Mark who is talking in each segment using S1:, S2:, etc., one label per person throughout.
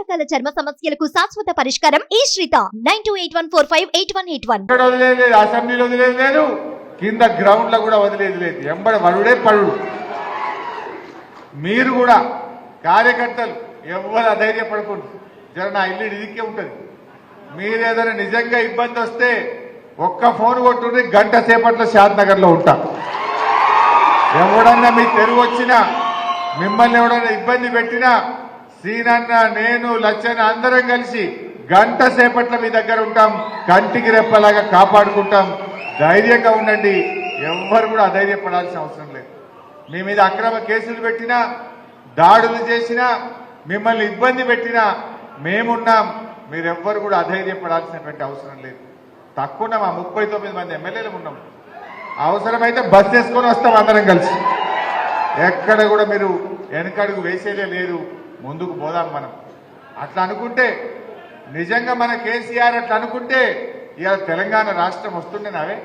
S1: రకాల చర్మ సమస్యలకు శాశ్వత పరిష్కారం ఈ శ్రీత 9281458181
S2: అసెంబ్లీలో వదిలేదు లేదు, కింద గ్రౌండ్ లో కూడా వదిలేదు లేదు, ఎంబడి వరుడే పరుడు. మీరు కూడా కార్యకర్తలు ఎవరు అధైర్యపడకూడదు. జర నా ఇల్లు ఇదికే ఉంటుంది. మీరు ఏదైనా నిజంగా ఇబ్బంది వస్తే ఒక్క ఫోన్ కొట్టుండి గంట సేపట్లో షాద్నగర్ లో ఉంటా. ఎవడన్నా మీ తెరువు వచ్చినా, మిమ్మల్ని ఎవడన్నా ఇబ్బంది పెట్టినా సీనన్న, నేను, లచ్చన్న అందరం కలిసి గంట సేపట్లో మీ దగ్గర ఉంటాం. కంటికి రెప్పలాగా కాపాడుకుంటాం. ధైర్యంగా ఉండండి. ఎవ్వరు కూడా అధైర్యపడాల్సిన అవసరం లేదు. మీ మీద అక్రమ కేసులు పెట్టినా, దాడులు చేసినా, మిమ్మల్ని ఇబ్బంది పెట్టినా మేమున్నాం. మీరెవ్వరు కూడా అధైర్యపడాల్సినటువంటి అవసరం లేదు. తక్కువ మా 39 మంది ఎమ్మెల్యేలు ఉన్నాం. అవసరమైతే బస్ చేసుకొని వస్తాం అందరం కలిసి. ఎక్కడ కూడా మీరు వెనకడుగు వేసేదే లేదు. ముందుకు పోదాం మనం. అట్లా అనుకుంటే, నిజంగా మన కేసీఆర్ అట్లా అనుకుంటే ఇవాళ తెలంగాణ రాష్ట్రం వస్తుండేనావే.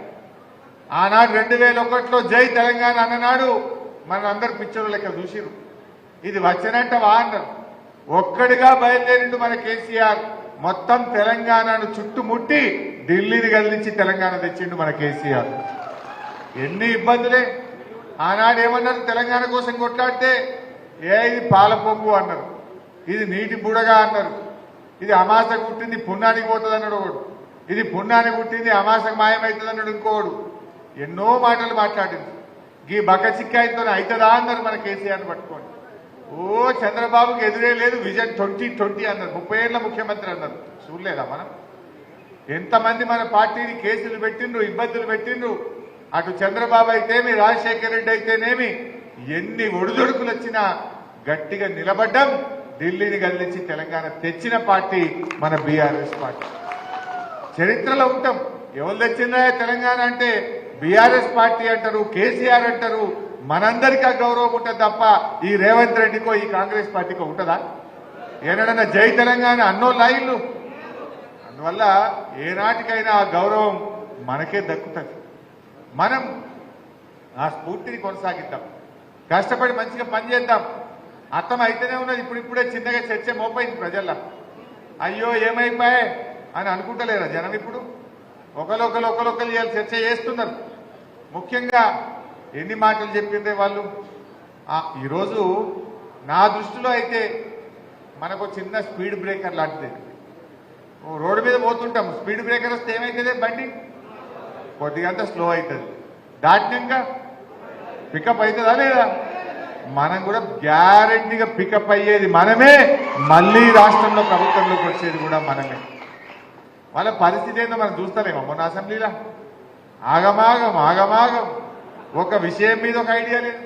S2: ఆనాడు 2001లో జై తెలంగాణ అన్ననాడు మన అందరు పిక్చర్లు లెక్క చూసిరు. ఇది వచ్చినట్ట అన్నారు. ఒక్కడిగా బయలుదేరిండు మన కేసీఆర్. మొత్తం తెలంగాణను చుట్టుముట్టి ఢిల్లీని కదిలించి తెలంగాణ తెచ్చిండు మన కేసీఆర్. ఎన్ని ఇబ్బందులే. ఆనాడు ఏమన్నారు, తెలంగాణ కోసం కొట్లాడితే ఇది పాలపొంగు అన్నారు, ఇది నీటి బుడగా అన్నారు, ఇది అమాస పుట్టింది పుణ్యానికి పోతుంది అన్నాడు ఒకడు, ఇది పుణ్యానికి పుట్టింది అమాసకు మాయమవుతుంది అన్నాడు ఇంకోడు. ఎన్నో మాటలు మాట్లాడింది. ఈ బకచిక్కాయతో అవుతుందా అన్నారు మన కేసీఆర్ని పట్టుకోండి. ఓ చంద్రబాబుకి ఎదురే లేదు, విజన్ 2020 అన్నారు. 30 ఏళ్ల ముఖ్యమంత్రి అన్నారు. చూడలేదా మనం? ఎంతమంది మన పార్టీని కేసులు పెట్టిండ్రు, ఇబ్బందులు పెట్టిండ్రు. అటు చంద్రబాబు అయితేమి, రాజశేఖర రెడ్డి అయితేనేమి, ఎన్ని ఒడిదొడుకులు వచ్చినా గట్టిగా నిలబడ్డం. ఢిల్లీని కదిలించి తెలంగాణ తెచ్చిన పార్టీ మన బీఆర్ఎస్ పార్టీ. చరిత్రలో ఉంటాం. ఎవరు తెచ్చిందా తెలంగాణ అంటే బీఆర్ఎస్ పార్టీ అంటారు, కేసీఆర్ అంటారు. మనందరికీ ఆ గౌరవం ఉంటుంది తప్ప ఈ రేవంత్ రెడ్డికో ఈ కాంగ్రెస్ పార్టీకో ఉంటుందా? ఏనాడన్నా జై తెలంగాణ అన్నోళ్ళ ఇల్లు. అందువల్ల ఏనాటికైనా ఆ గౌరవం మనకే దక్కుతుంది. మనం ఆ స్ఫూర్తిని కొనసాగిద్దాం. కష్టపడి మంచిగా పనిచేద్దాం. అర్థం అయితేనే ఉన్నది. ఇప్పుడే చిన్నగా చర్చ మోపైంది ప్రజల్లో. అయ్యో ఏమైపోయాయి అని అనుకుంటలేరా జనం? ఇప్పుడు ఒకరొకరు చర్చ చేస్తున్నారు. ముఖ్యంగా ఎన్ని మాటలు చెప్పిందే వాళ్ళు. ఈరోజు నా దృష్టిలో అయితే మనకు చిన్న స్పీడ్ బ్రేకర్ లాంటిది. రోడ్డు మీద పోతుంటాం, స్పీడ్ బ్రేకర్ వస్తే ఏమవుతుంది? బండి కొద్దిగంతా స్లో అవుతుంది. దాటినాక పికప్ అవుతుందా లేదా? మనం కూడా గ్యారెంటీగా పికప్ అయ్యేది మనమే. మళ్ళీ రాష్ట్రంలో ప్రభుత్వంలోకి వచ్చేది కూడా మనమే. వాళ్ళ పరిస్థితి ఏందో మనం చూస్తారేమో. మొన్న అసెంబ్లీలో ఆగమాగం ఒక విషయం మీద ఒక ఐడియా లేదు.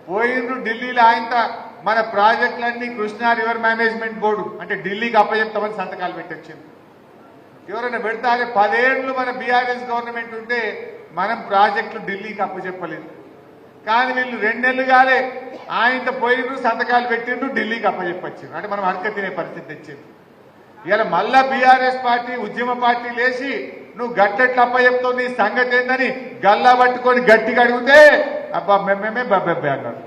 S2: పోయిండ్రు ఢిల్లీలో. ఆయన మన ప్రాజెక్టులన్నీ కృష్ణా రివర్ మేనేజ్మెంట్ బోర్డు అంటే ఢిల్లీకి అప్పచెప్తామని సంతకాలు పెట్టొచ్చింది. ఎవరైనా పెడతారే? 10 ఏళ్లు మన బీఆర్ఎస్ గవర్నమెంట్ ఉంటే మనం ప్రాజెక్టులు ఢిల్లీకి అప్పచెప్పలేదు. కానీ వీళ్ళు 2 నెలలు కాలే ఆయనతో పోయిండ్రు, సంతకాలు పెట్టిండ్రు, ఢిల్లీకి అప్పచెప్పొచ్చిండ్రు. అంటే మనం అడక తినే పరిస్థితి తెచ్చింది. ఇలా మళ్ళా బీఆర్ఎస్ పార్టీ ఉద్యమ పార్టీ లేచి నువ్వు గట్టెట్లు అప్పచెప్తావు, నీ సంగతి ఏందని గల్లా పట్టుకొని గట్టిగా అడిగితే అబ్బా మేమే బబ్బెబ్బే అన్నారు.